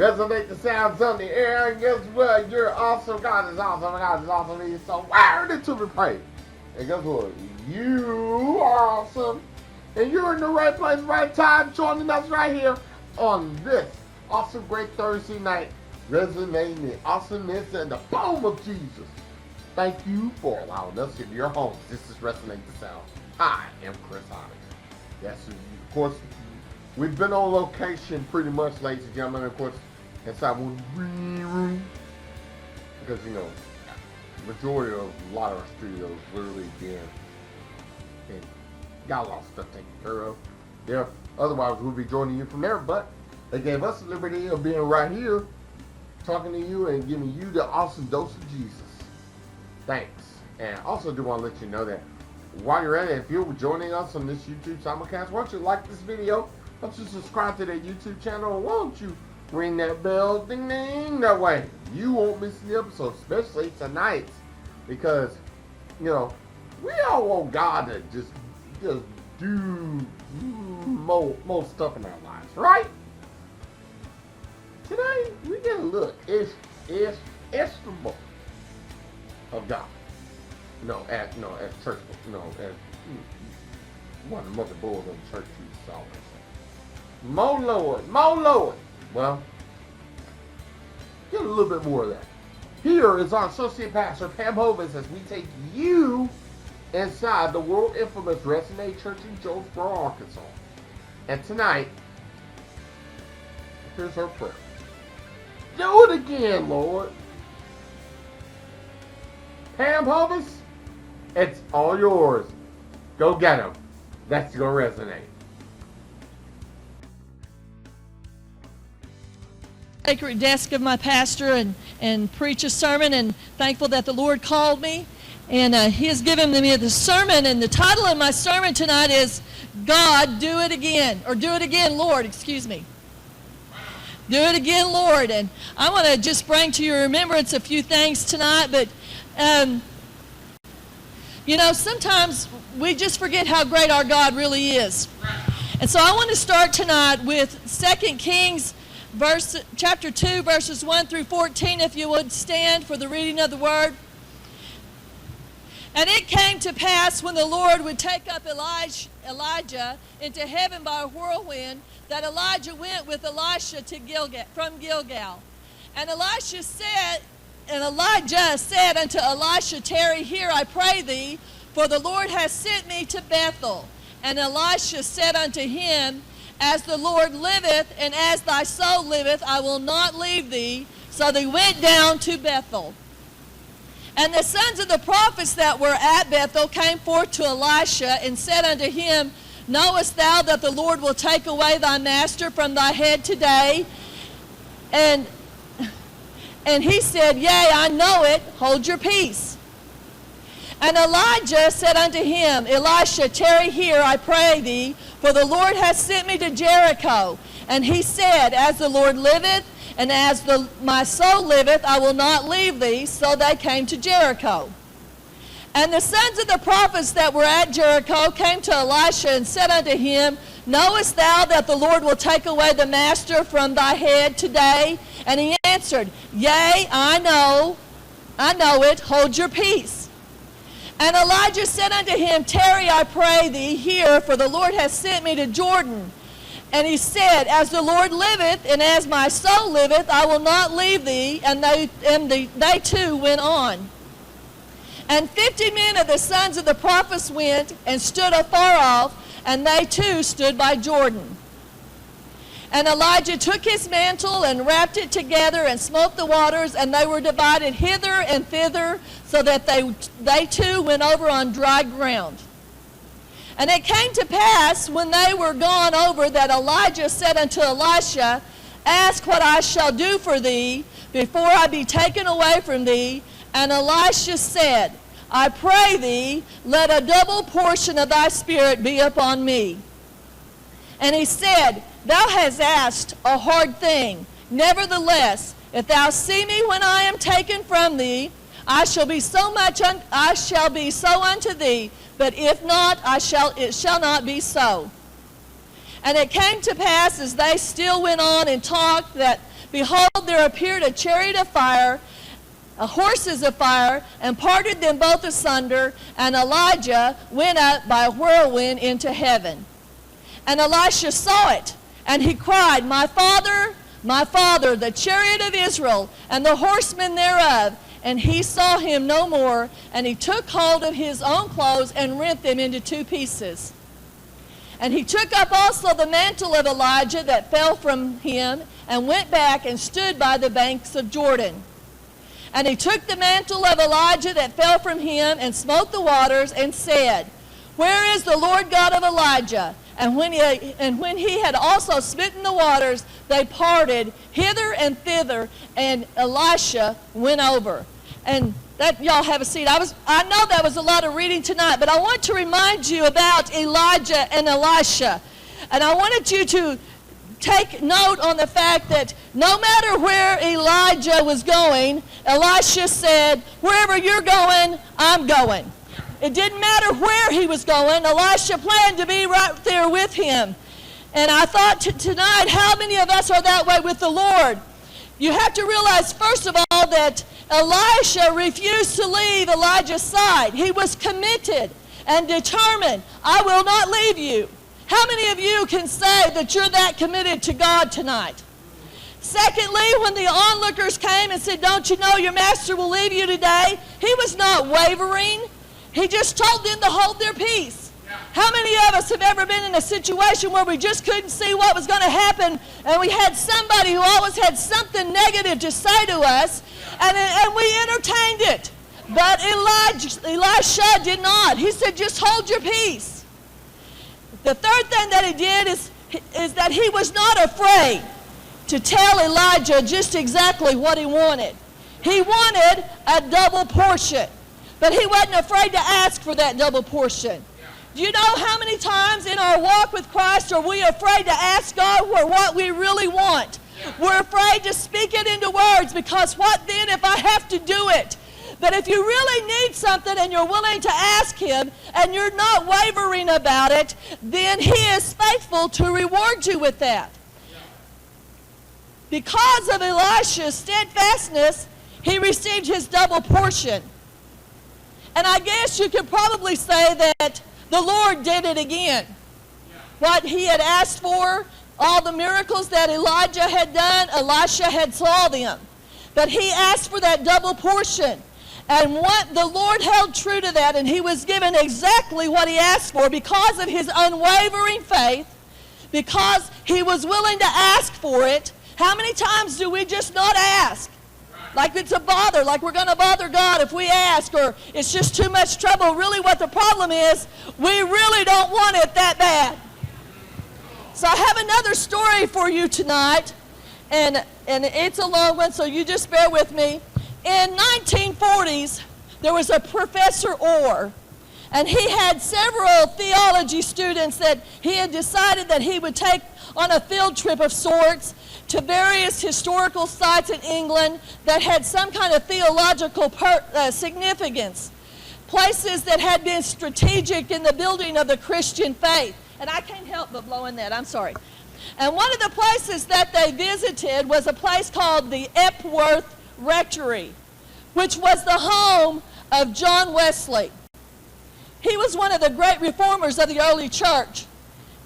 Resonate the sounds on the air, and guess what? You're awesome. God is awesome. God is awesome. He's so worthy to be praised. And guess what? You are awesome. And you're in the right place, right time, joining us right here on this awesome, great Thursday night. Resonating the awesomeness and the boom of Jesus. Thank you for allowing us into your homes. This is Resonate the Sound. I am Chris Heineken. Yes, of course, we've been on location pretty much, ladies and gentlemen. Of course, inside one room. Because, you know, majority of a lot of our studios literally been and got a lot of stuff taken care of. Yeah, otherwise we'll be joining you from there. But they gave us the liberty of being right here, talking to you and giving you the awesome dose of Jesus. Thanks. And also do want to let you know that while you're at it, if you're joining us on this YouTube simulcast, why don't you like this video? Why don't you subscribe to that YouTube channel? Why don't you ring that bell, ding ding, that way you won't miss the episode, especially tonight, because, you know, we all want God to just do more stuff in our lives, right? Today we get a look estimable of God. As church, as one of the mother bulls of the church used to always say. More Lord. Well, get a little bit more of that. Here is our Associate Pastor Pam Hovis as we take you inside the world infamous Resonate Church in Jonesboro, Arkansas. And tonight, here's her prayer. Do it again, Lord. Pam Hovis, it's all yours. Go get them. That's going to resonate. Sacred desk of my pastor and preach a sermon, and thankful that the Lord called me. And He has given me the sermon, and the title of my sermon tonight is God, Do It Again, or Do It Again, Lord, excuse me. Do it again, Lord. And I want to just bring to your remembrance a few things tonight, but you know, sometimes we just forget how great our God really is. And so I want to start tonight with 2 Kings chapter 2, verses 1 through 14, if you would stand for the reading of the word. And it came to pass when the Lord would take up Elijah into heaven by a whirlwind, that Elijah went with Elisha from Gilgal. And Elijah said unto Elisha, Tarry here, I pray thee, for the Lord hath sent me to Bethel. And Elisha said unto him, As the Lord liveth, and as thy soul liveth, I will not leave thee. So they went down to Bethel. And the sons of the prophets that were at Bethel came forth to Elisha, and said unto him, Knowest thou that the Lord will take away thy master from thy head today? And he said, Yea, I know it, hold your peace. And Elijah said unto him, Elisha, tarry here, I pray thee, for the Lord hath sent me to Jericho. And he said, As the Lord liveth, and as my soul liveth, I will not leave thee. So they came to Jericho. And the sons of the prophets that were at Jericho came to Elisha and said unto him, Knowest thou that the Lord will take away the master from thy head today? And he answered, Yea, I know it, hold your peace. And Elijah said unto him, Tarry, I pray thee, here, for the Lord hath sent me to Jordan. And he said, As the Lord liveth, and as my soul liveth, I will not leave thee. And they too went on. And 50 men of the sons of the prophets went and stood afar off, and they too stood by Jordan. And Elijah took his mantle and wrapped it together and smote the waters, and they were divided hither and thither, so that they too went over on dry ground. And it came to pass, when they were gone over, that Elijah said unto Elisha, Ask what I shall do for thee, before I be taken away from thee. And Elisha said, I pray thee, let a double portion of thy spirit be upon me. And he said, Thou hast asked a hard thing. Nevertheless, if thou see me when I am taken from thee, I shall be so unto thee. But if not, it shall not be so. And it came to pass, as they still went on and talked, that behold, there appeared a chariot of fire, horses of fire, and parted them both asunder, and Elijah went up by a whirlwind into heaven. And Elisha saw it, and he cried, my father, the chariot of Israel, and the horsemen thereof. And he saw him no more, and he took hold of his own clothes and rent them into two pieces. And he took up also the mantle of Elijah that fell from him, and went back and stood by the banks of Jordan. And he took the mantle of Elijah that fell from him, and smote the waters, and said, where is the Lord God of Elijah? And when he had also smitten the waters, they parted hither and thither, and Elisha went over. And that, y'all have a seat. I know that was a lot of reading tonight, but I want to remind you about Elijah and Elisha. And I wanted you to take note on the fact that no matter where Elijah was going, Elisha said, wherever you're going, I'm going. It didn't matter where he was going. Elisha planned to be right there with him. And I thought tonight, how many of us are that way with the Lord? You have to realize, first of all, that Elisha refused to leave Elijah's side. He was committed and determined, I will not leave you. How many of you can say that you're that committed to God tonight? Secondly, when the onlookers came and said, don't you know your master will leave you today? He was not wavering. He just told them to hold their peace. How many of us have ever been in a situation where we just couldn't see what was going to happen, and we had somebody who always had something negative to say to us, and we entertained it? But Elisha did not. He said, just hold your peace. The third thing that he did is that he was not afraid to tell Elijah just exactly what he wanted. He wanted a double portion, but he wasn't afraid to ask for that double portion. Do you know how many times in our walk with Christ are we afraid to ask God for what we really want? We're afraid to speak it into words, because what then if I have to do it? But if you really need something and you're willing to ask him and you're not wavering about it, then he is faithful to reward you with that. Because of Elisha's steadfastness, he received his double portion. And I guess you could probably say that the Lord did it again. What he had asked for, all the miracles that Elijah had done, Elisha had saw them. But he asked for that double portion. And what the Lord held true to that, and he was given exactly what he asked for because of his unwavering faith, because he was willing to ask for it. How many times do we just not ask? Like it's a bother, like we're going to bother God if we ask, or it's just too much trouble. Really what the problem is, we really don't want it that bad. So I have another story for you tonight, and it's a long one, so you just bear with me. In 1940s, there was a Professor Orr, and he had several theology students that he had decided that he would take on a field trip of sorts to various historical sites in England that had some kind of theological significance, places that had been strategic in the building of the Christian faith. And I can't help but blowing that, I'm sorry. And one of the places that they visited was a place called the Epworth Rectory, which was the home of John Wesley. He was one of the great reformers of the early church.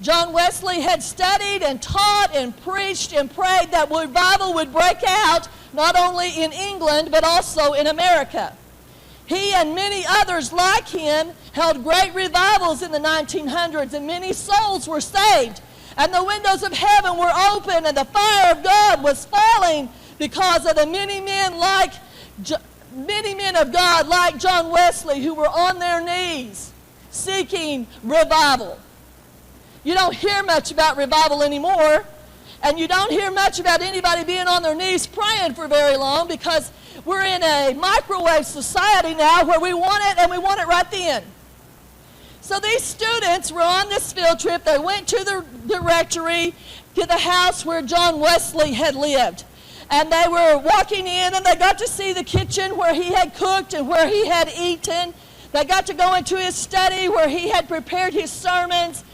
John Wesley had studied and taught and preached and prayed that revival would break out not only in England but also in America. He and many others like him held great revivals in the 1900s, and many souls were saved. And the windows of heaven were open, and the fire of God was falling because of the many men of God like John Wesley who were on their knees seeking revival. You don't hear much about revival anymore, and you don't hear much about anybody being on their knees praying for very long, because we're in a microwave society now where we want it, and we want it right then. So these students were on this field trip. They went to the rectory, to the house where John Wesley had lived. And they were walking in, and they got to see the kitchen where he had cooked and where he had eaten. They got to go into his study where he had prepared his sermons.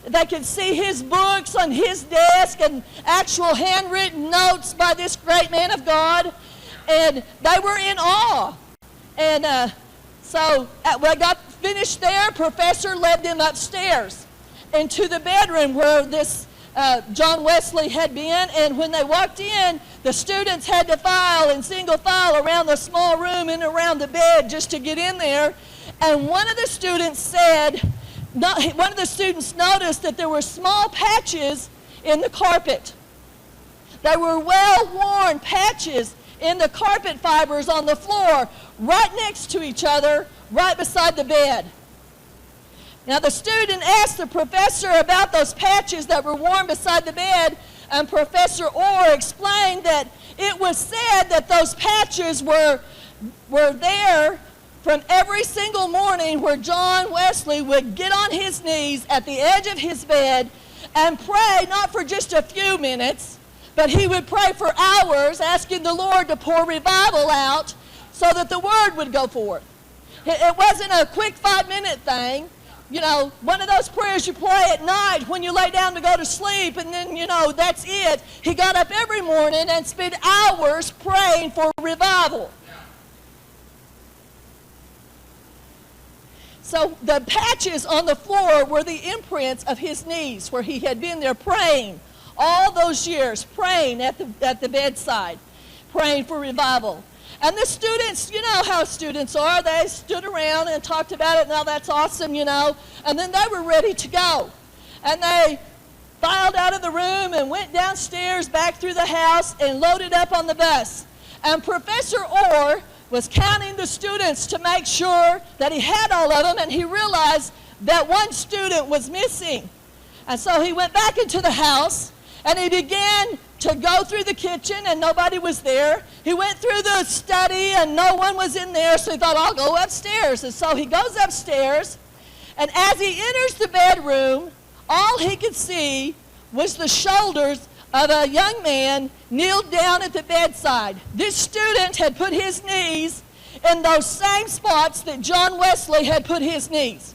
they could see his books on his desk and actual handwritten notes by this great man of God. And they were in awe. And so when I got finished there, Professor led them upstairs into the bedroom where this John Wesley had been. And when they walked in, the students had to file in single file around the small room and around the bed just to get in there. And one of the students noticed that there were small patches in the carpet. They were well-worn patches in the carpet fibers on the floor, right next to each other, right beside the bed. Now the student asked the professor about those patches that were worn beside the bed, and Professor Orr explained that it was said that those patches were there from every single morning where John Wesley would get on his knees at the edge of his bed and pray, not for just a few minutes, but he would pray for hours, asking the Lord to pour revival out so that the word would go forth. It wasn't a quick 5-minute thing. You know, one of those prayers you pray at night when you lay down to go to sleep, and then, you know, that's it. He got up every morning and spent hours praying for revival. So the patches on the floor were the imprints of his knees, where he had been there praying all those years, praying at the bedside, praying for revival. And the students, you know how students are, they stood around and talked about it, now that's awesome, you know, and then they were ready to go. And they filed out of the room and went downstairs back through the house and loaded up on the bus. And Professor Orr was counting the students to make sure that he had all of them, and he realized that one student was missing. And so he went back into the house, and he began to go through the kitchen, and nobody was there. He went through the study, and no one was in there, so he thought, I'll go upstairs. And so he goes upstairs, and as he enters the bedroom, all he could see was the shoulders of a young man kneeled down at the bedside. This student had put his knees in those same spots that John Wesley had put his knees.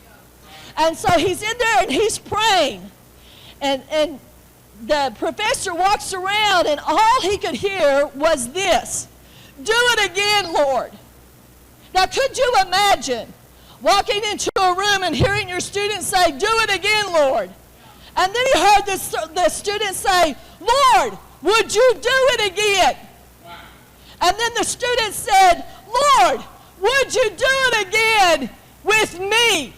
And so he's in there, and he's praying. And the professor walks around, and all he could hear was this: "Do it again, Lord." Now, could you imagine walking into a room and hearing your student say, "Do it again, Lord"? And then he heard the student say, "Lord, would you do it again?" And then the student said, "Lord, would you do it again with me?"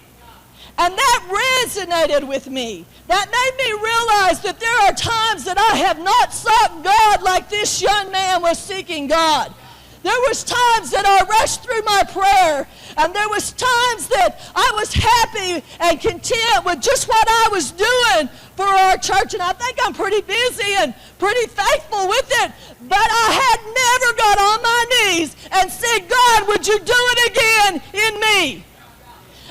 And that resonated with me. That made me realize that there are times that I have not sought God like this young man was seeking God. There was times that I rushed through my prayer, and there was times that I was happy and content with just what I was doing for our church, and I think I'm pretty busy and pretty faithful with it, but I had never got on my knees and said, "God, would you do it again in me?"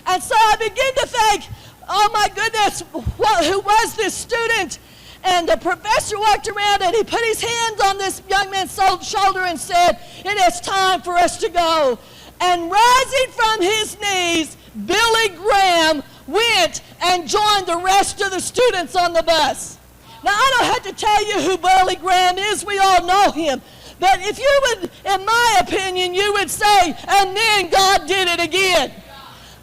And so I began to think, oh my goodness, who was this student? And the professor walked around, and he put his hands on this young man's shoulder and said, "It is time for us to go." And rising from his knees, Billy Graham went and joined the rest of the students on the bus. Now, I don't have to tell you who Billy Graham is. We all know him. But if you would, in my opinion, you would say, and then God did it again.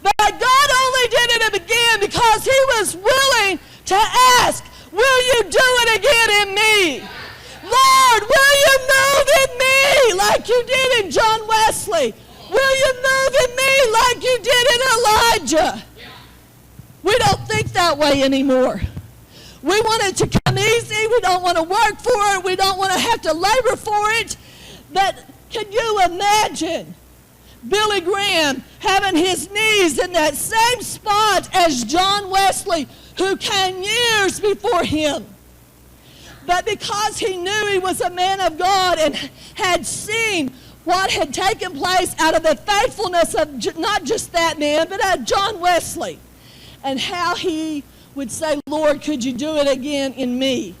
But God only did it again because he was willing to ask, "Will you do it again in me? Lord, will you move in me like you did in John Wesley? Will you move in me like you did in Elijah?" We don't think that way anymore. We want it to come easy. We don't want to work for it. We don't want to have to labor for it. But can you imagine Billy Graham having his knees in that same spot as John Wesley, who came years before him? But because he knew he was a man of God and had seen what had taken place out of the faithfulness of not just that man, but of John Wesley, and how he would say, "Lord, could you do it again in me?"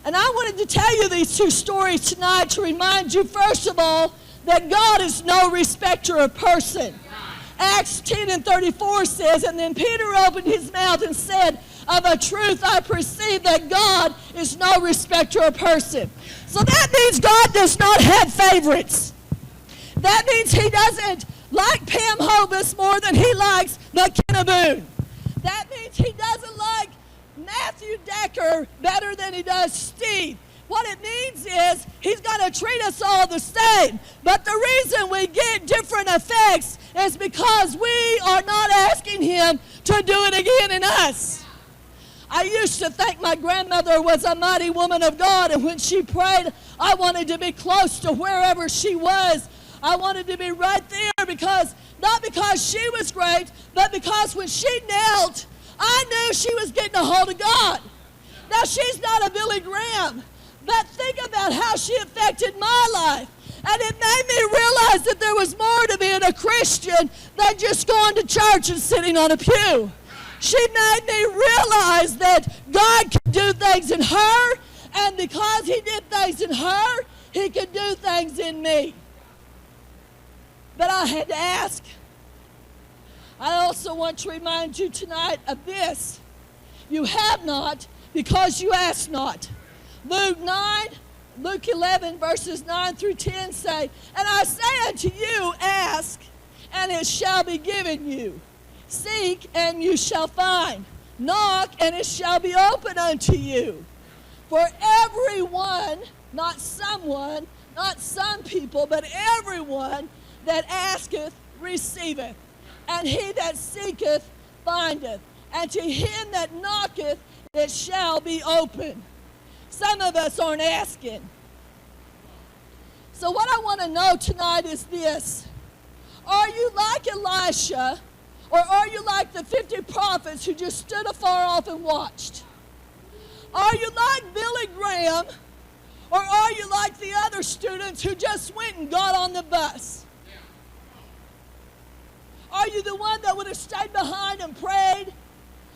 And I wanted to tell you these two stories tonight to remind you, first of all, that God is no respecter of person. Acts 10:34 says, "And then Peter opened his mouth and said, of a truth I perceive that God is no respecter of person. So that means God does not have favorites. That means he doesn't like Pam Hovis more than he likes McKenna Boone. That means he doesn't like Matthew Decker better than he does Steve. What it means is he's going to treat us all the same. But the reason we get different effects is because we are not asking him to do it again in us. I used to think my grandmother was a mighty woman of God, and when she prayed, I wanted to be close to wherever she was. I wanted to be right there because, not because she was great, but because when she knelt, I knew she was getting a hold of God. Now, she's not a Billy Graham, but think about how she affected my life. And it made me realize that there was more to being a Christian than just going to church and sitting on a pew. She made me realize that God could do things in her, and because he did things in her, he could do things in me. But I had to ask. I also want to remind you tonight of this. You have not because you ask not. Luke 11, verses 9 through 10 say, and I say unto you, ask, and it shall be given you. Seek, and you shall find. Knock, and it shall be opened unto you. For everyone, not someone, not some people, but everyone that asketh receiveth, and he that seeketh findeth, and to him that knocketh it shall be opened. Some of us aren't asking. So what I want to know tonight is this. Are you like Elisha, or are you like the 50 prophets who just stood afar off and watched? Are you like Billy Graham, or are you like the other students who just went and got on the bus? Are you the one that would have stayed behind and prayed?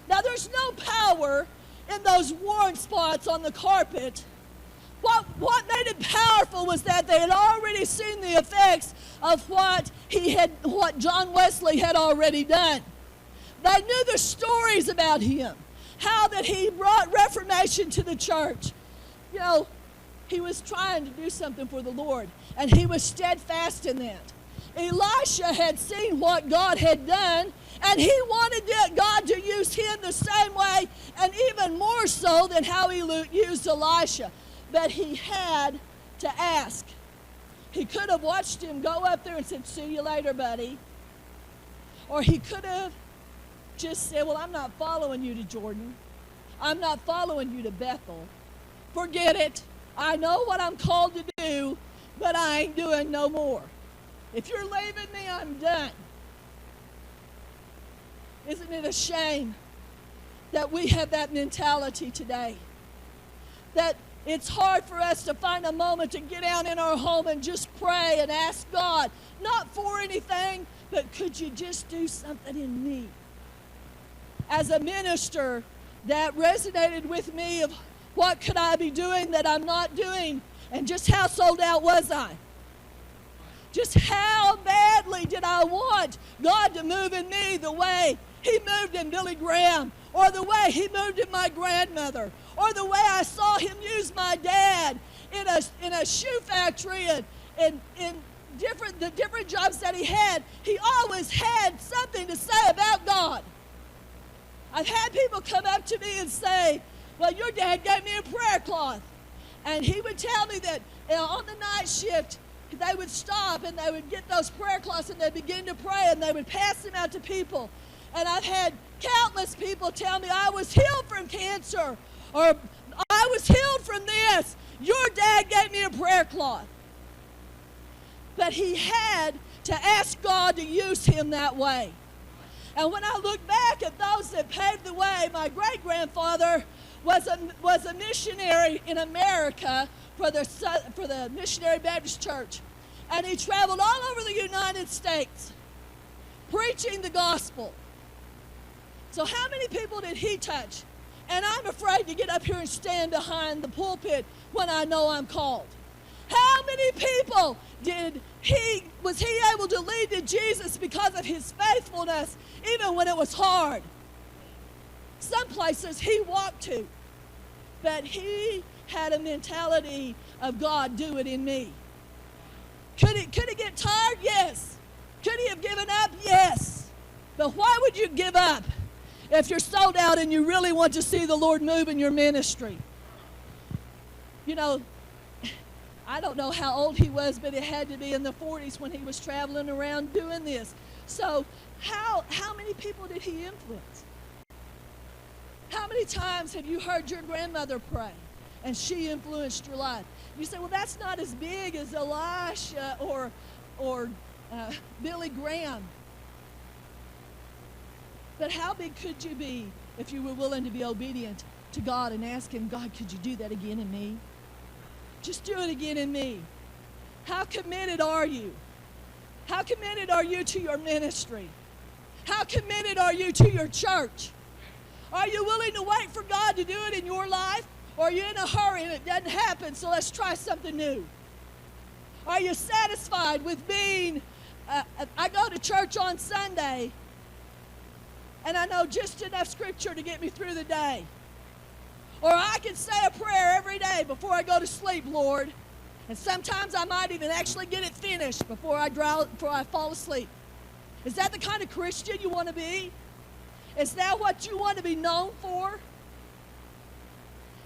Now, there's no power in those worn spots on the carpet. What made it powerful was that they had already seen the effects of what John Wesley had already done. They knew the stories about him, how that he brought reformation to the church. You know, he was trying to do something for the Lord, and he was steadfast in that. Elisha had seen what God had done, and he wanted God to use him the same way, and even more so than how he used Elisha. But he had to ask. He could have watched him go up there and said, see you later, buddy. Or he could have just said, well, I'm not following you to Jordan. I'm not following you to Bethel. Forget it. I know what I'm called to do, but I ain't doing no more. If you're leaving me, I'm done. Isn't it a shame that we have that mentality today? That it's hard for us to find a moment to get out in our home and just pray and ask God, not for anything, but could you just do something in me? As a minister, that resonated with me of what could I be doing that I'm not doing, and just how sold out was I? Just how badly did I want God to move in me the way he moved in Billy Graham, or the way he moved in my grandmother, or the way I saw him use my dad in a shoe factory and in the different jobs that he always had something to say about God. I've had people come up to me and say, well, your dad gave me a prayer cloth. And he would tell me that on the night shift, they would stop and they would get those prayer cloths and they'd begin to pray and they would pass them out to people. And I've had countless people tell me I was healed from cancer, or I was healed from this. Your dad gave me a prayer cloth. But he had to ask God to use him that way. And when I look back at those that paved the way, my great-grandfather was a missionary in America for the Missionary Baptist Church. And he traveled all over the United States preaching the gospel. So how many people did he touch? And I'm afraid to get up here and stand behind the pulpit when I know I'm called. How many people was he able to lead to Jesus because of his faithfulness, even when it was hard? Some places he walked to. But he had a mentality of, God, do it in me. Could he get tired? Yes. Could he have given up? Yes. But why would you give up if you're sold out and you really want to see the Lord move in your ministry? You know, I don't know how old he was, but it had to be in the 40s when he was traveling around doing this. So how many people did he influence? How many times have you heard your grandmother pray and she influenced your life? You say, well, that's not as big as Elisha or Billy Graham. But how big could you be if you were willing to be obedient to God and ask him, God, could you do that again in me? Just do it again in me. How committed are you? How committed are you to your ministry? How committed are you to your church? Are you willing to wait for God to do it in your life? Or are you in a hurry and it doesn't happen, so let's try something new? Are you satisfied with being, I go to church on Sunday, and I know just enough scripture to get me through the day. Or I can say a prayer every day before I go to sleep, Lord. And sometimes I might even actually get it finished before I fall asleep. Is that the kind of Christian you want to be? Is that what you want to be known for?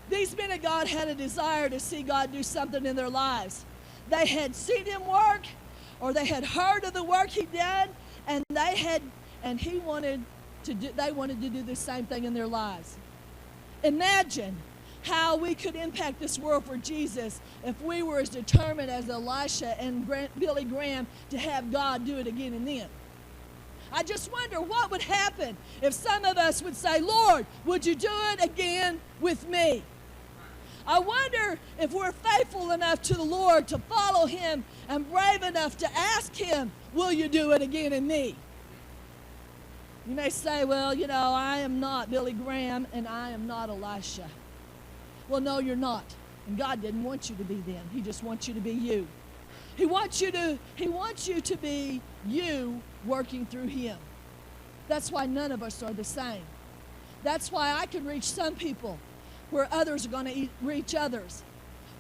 These men of God had a desire to see God do something in their lives. They had seen him work, or they had heard of the work he did, and they wanted to do the same thing in their lives. Imagine how we could impact this world for Jesus if we were as determined as Elisha and Billy Graham to have God do it again and then. I just wonder what would happen if some of us would say, Lord, would you do it again with me? I wonder if we're faithful enough to the Lord to follow him and brave enough to ask him, will you do it again in me? You may say, well, I am not Billy Graham and I am not Elisha. Well, no, you're not. And God didn't want you to be them. He just wants you to be you. He wants you to be you working through him. That's why none of us are the same. That's why I can reach some people where others are going to reach others.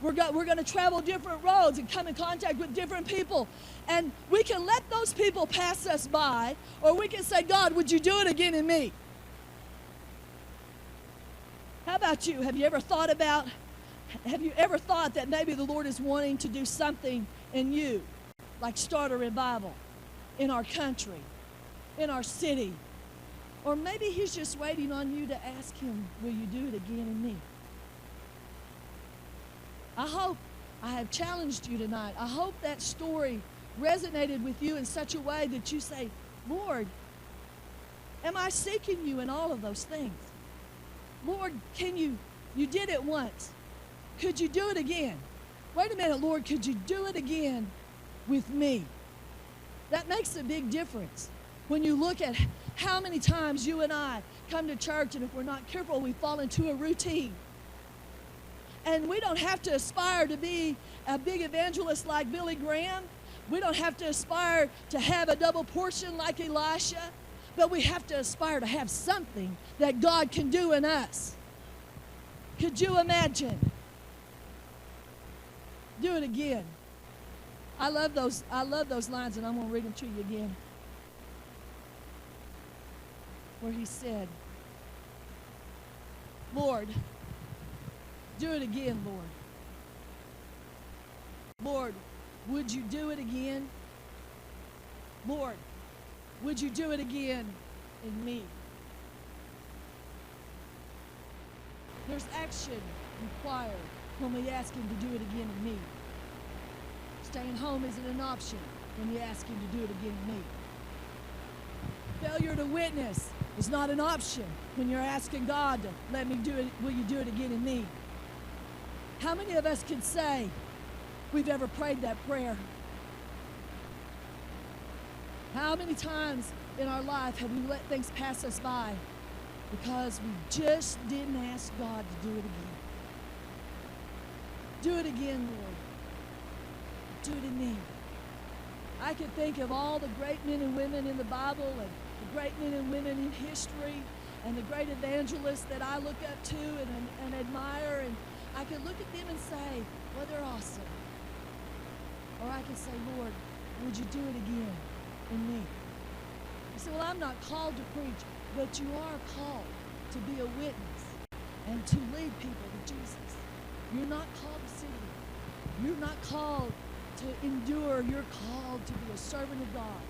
We're going to travel different roads and come in contact with different people. And we can let those people pass us by, or we can say, God, would you do it again in me? How about you? Have you ever thought that maybe the Lord is wanting to do something in you, like start a revival in our country, in our city? Or maybe he's just waiting on you to ask him, will you do it again in me? I hope I have challenged you tonight. I hope that story resonated with you in such a way that you say, Lord, am I seeking you in all of those things? Lord, you did it once. Could you do it again? Wait a minute, Lord, could you do it again with me? That makes a big difference. When you look at how many times you and I come to church, and if we're not careful, we fall into a routine. And we don't have to aspire to be a big evangelist like Billy Graham. We don't have to aspire to have a double portion like Elisha. But we have to aspire to have something that God can do in us. Could you imagine? Do it again. I love those lines, and I'm going to read them to you again. Where he said, Lord, do it again, Lord. Lord, would you do it again? Lord, would you do it again in me? There's action required when we ask him to do it again in me. Staying home isn't an option when you ask him to do it again in me. Failure to witness is not an option when you're asking God to let me do it. Will you do it again in me? How many of us can say we've ever prayed that prayer? How many times in our life have we let things pass us by because we just didn't ask God to do it again? Do it again, Lord. Do it in me. I can think of all the great men and women in the Bible and the great men and women in history, and the great evangelists that I look up to and admire, and I could look at them and say, well, they're awesome. Or I could say, Lord, would you do it again in me? You say, well, I'm not called to preach, but you are called to be a witness and to lead people to Jesus. You're not called to sit here. You're not called to endure. You're called to be a servant of God.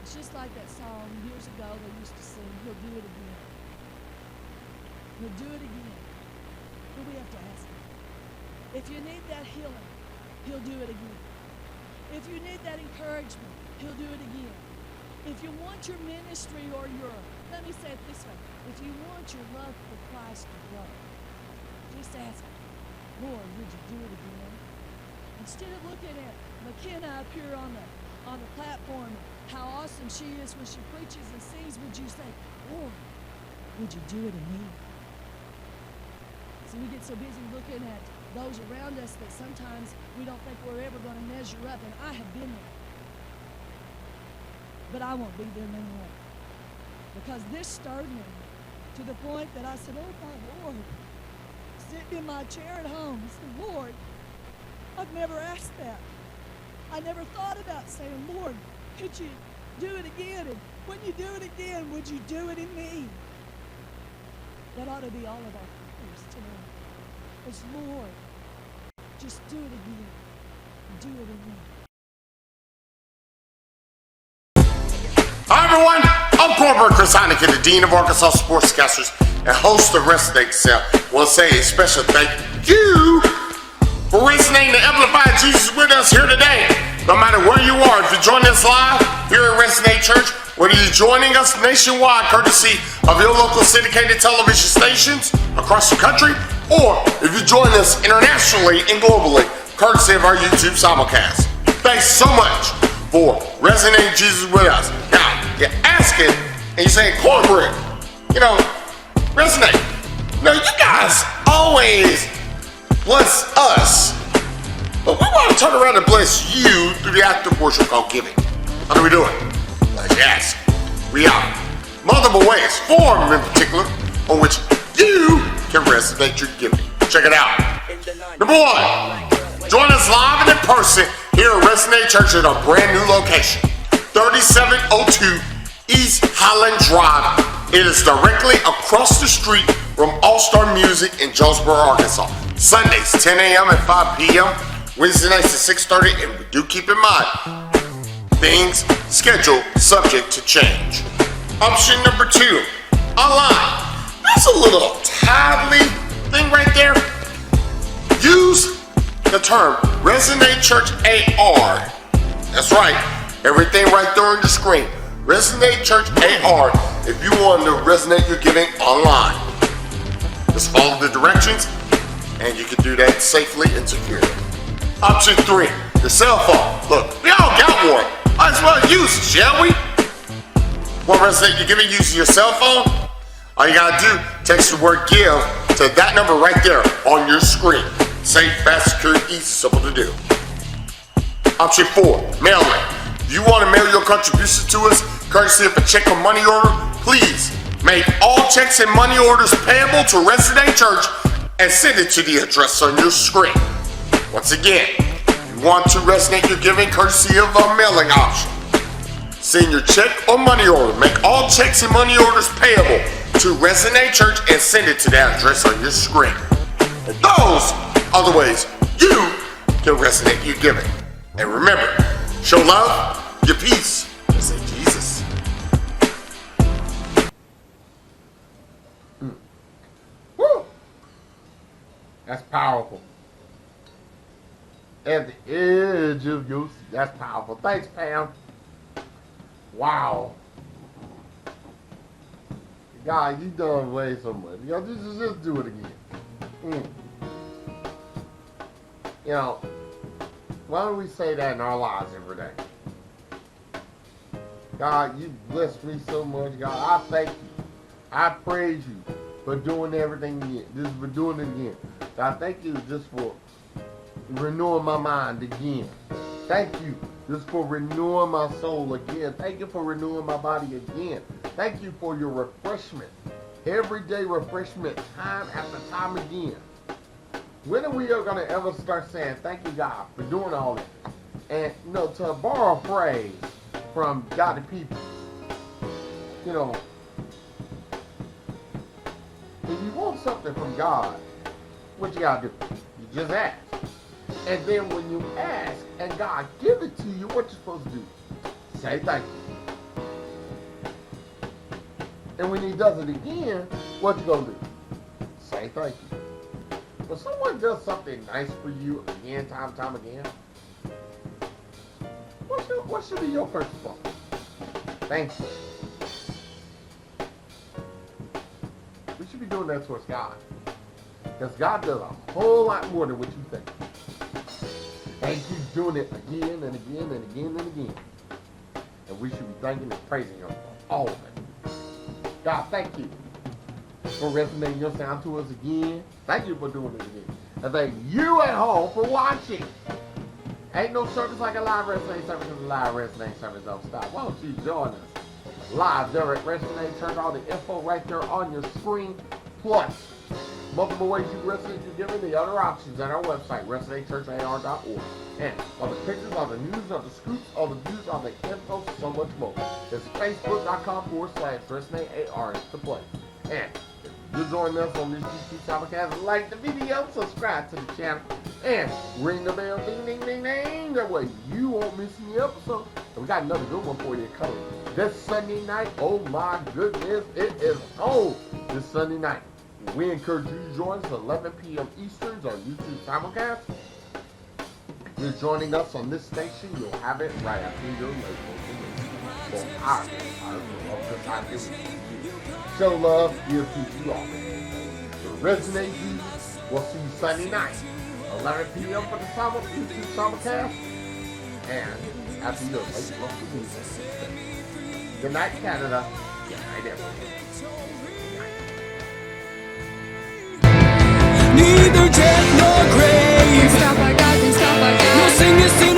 It's just like that song years ago they used to sing, He'll do it again. He'll do it again. But we have to ask Him. If you need that healing, He'll do it again. If you need that encouragement, He'll do it again. If you want your ministry or let me say it this way, if you want your love for Christ to grow, just ask Him, Lord, would you do it again? Instead of looking at McKenna up here on the platform, how awesome she is when she preaches and sings, would you say, Lord, would you do it in me? So we get so busy looking at those around us that sometimes we don't think we're ever going to measure up, and I have been there. But I won't be there no more. Because this stirred me to the point that I said, oh my Lord, sitting in my chair at home, I said, Lord, I've never asked that. I never thought about saying, Lord, could you do it again? And when you do it again, would you do it in me? That ought to be all of our prayers today. It's, Lord, just do it again. Do it in me. Hi everyone, I'm Cornbread Heineken, the Dean of Arkansas Sportscasters and host of Resonate Cell. I want to say a special thank you for resonating to amplify Jesus with us here today. No matter where you are, if you're joining us live here at Resonate Church, whether you're joining us nationwide courtesy of your local syndicated television stations across the country, or if you're joining us internationally and globally courtesy of our YouTube simulcast. Thanks so much for resonating Jesus with us. Now, you're asking and you're saying, Cornbread, resonate. You guys always bless us, but we want to turn around and bless you through the act of worship called giving. How do we do it? Yes, we have multiple ways, 4 of them in particular, on which you can resonate your giving. Check it out. Number 1, join us live and in person here at Resonate Church at our brand new location, 3702 East Highland Drive. It is directly across the street from All-Star Music in Jonesboro, Arkansas. Sundays, 10 a.m. and 5 p.m. Wednesday nights at 6:30, and we do keep in mind, things scheduled subject to change. Option number 2, online. That's a little tidely thing right there. Use the term Resonate Church AR. That's right, everything right there on the screen. Resonate Church AR if you want to resonate your giving online. Just follow the directions and you can do that safely and securely. Option 3, your cell phone. Look, we all got one. Might as well use it, shall we? Want to resonate your giving using your cell phone? All you gotta do, text the word give to that number right there on your screen. Safe, fast, secure, easy, simple to do. Option 4, mailing. If you want to mail your contributions to us, courtesy of a check or money order, please make all checks and money orders payable to Resonate Church and send it to the address on your screen. Once again, if you want to resonate your giving courtesy of a mailing option, send your check or money order. Make all checks and money orders payable to Resonate Church and send it to that address on your screen. And those are the ways you can resonate your giving. And remember, show love, give peace, and say Jesus. Woo! That's powerful. At the edge of your seat. That's powerful. Thanks, Pam. Wow. God, you done way so much. Just do it again. Why don't we say that in our lives every day? God, you blessed me so much. God, I thank you. I praise you for doing everything again. Just for doing it again. God, thank you just for renewing my mind again. Thank you just for renewing my soul again. Thank you for renewing my body again. Thank you for your refreshment. Everyday refreshment, time after time again. When are we going to ever start saying, thank you, God, for doing all this? And, to borrow a phrase from godly people, if you want something from God, what you got to do? You just ask. And then when you ask and God give it to you, what you supposed to do? Say thank you. And when he does it again, what you going to do? Say thank you. When someone does something nice for you again, time again, what should be your first response? Thank you. We should be doing that towards God. Because God does a whole lot more than what you think. And he keeps doing it again and again and again and again. And we should be thanking and praising him for all of it. God, thank you for resonating your sound to us again. Thank you for doing it again. And thank you at home for watching. Ain't no service like a live wrestling service, because a live wrestling service don't stop. Why don't you join us live there at Wrestling? Turn all the info right there on your screen. Plus, multiple ways you resonate, you're given the other options at our website, WrestlingChurchAR.org. And all the pictures, all the news, all the scoops, all the views, all the info, so much more. It's Facebook.com/WrestlingAR is the place. And if you're joining us on this YouTube simulcast, like the video, subscribe to the channel, and ring the bell, ding, ding, ding, ding. That way you won't miss any episode. And we got another good one for you coming this Sunday night. Oh my goodness, it is on this Sunday night. We encourage you to join us at 11 p.m. Eastern on YouTube simulcast. If you're joining us on this station, you'll have it right after your local. Well, I do. Show love, give to you all. To resonate you, we'll see you Sunday night, 11 p.m. for the YouTube simulcast. And after your late local news. Good night, Canada. Good night, everyone. Neither death nor grave. Stop, I got, no sing this.